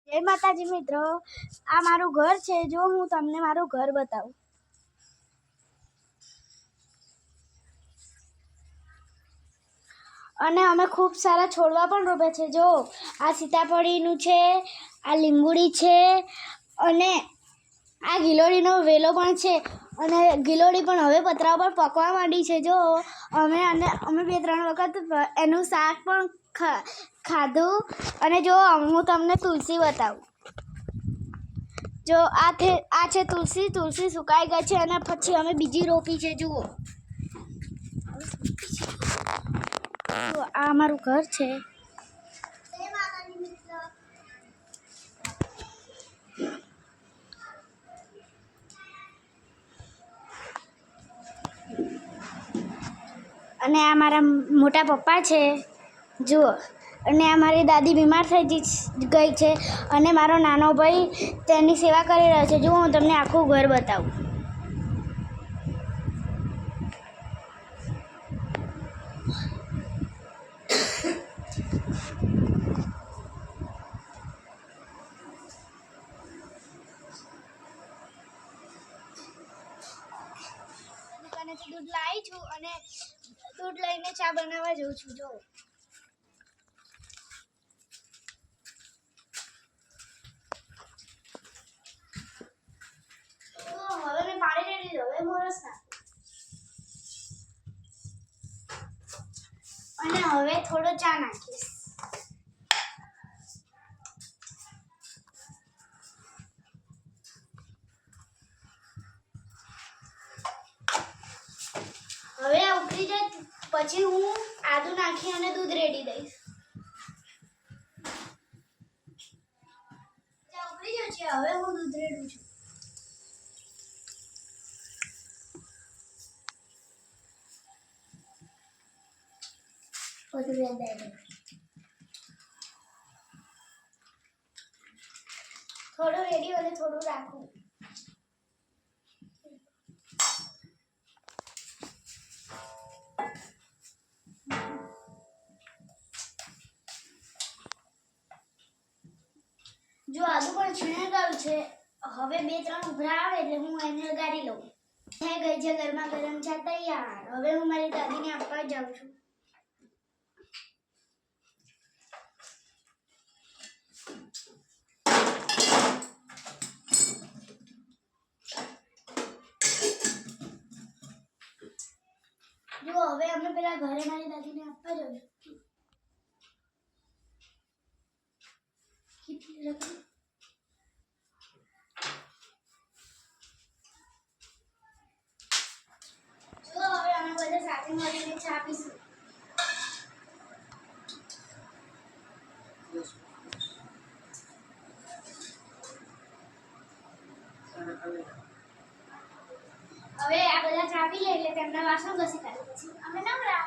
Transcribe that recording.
જય માતાજી મિત્રો, આ મારું ઘર છે. જો હું તમને મારું ઘર બતાવું. અને અમે ખૂબ સારા છોડવા પણ રોપ્યા છે. જો આ સીતાફળીનું છે, આ લીંબુડી છે અને આ ગિલોડીનો વેલો પણ છે. અને ગિલોડી પણ હવે પતરા પર પકવા માંડી છે. જો અમે 2-3 વખત એનું શાક પણ ખાધું. અને જો હું તમને તુલસી બતાવું. જો આ છે તુલસી સુકાઈ ગઈ છે અને પછી અમે બીજી રોપી છે. જુઓ, આ અમારું ઘર છે. અને આ મારા મોટા પપ્પા છે. જુઓ, અને આ મારી દાદી બીમાર થઈ ગઈ છે અને મારો નાનો ભાઈ તેની સેવા કરી રહ્યો છે. જુઓ, હું તમને આખું ઘર બતાવું. દુકાનેથી દૂધ લાવી છું અને દૂધ લઈને ચા બનાવવા જઉં છું. જો હવે મેં પાણી રેડી દીધું. હવે મોરસ નાખીશ અને હવે થોડો ચા નાખીશ. હવે આ ઉકળી જાય પછી હું આદુ નાખી અને દૂધ રેડી દઈશ. ઉકળી ગયું છે. હવે હું દૂધ રેડું છું. થોડું રેડી અને થોડું રાખું. જો આદુ પણ છીણાઈ ગયું છે. હવે 2-3 ઉભરા આવે એટલે હું એને ગાળી લઉં. થઈ ગઈ છે ગરમા ગરમ ચા તૈયાર. હવે હું મારી દાદીને આપવા જાઉં છું. જો હવે અમે પેલા ઘરે મારી દાદીને આપવા જાઉં છું. જો હવે અમે બધા સાથે મળીને ચા પીશું. હવે આ બધા ચા પી લે એટલે તેમના વાસણ ઘસી કાઢે પછી અમે નવરા.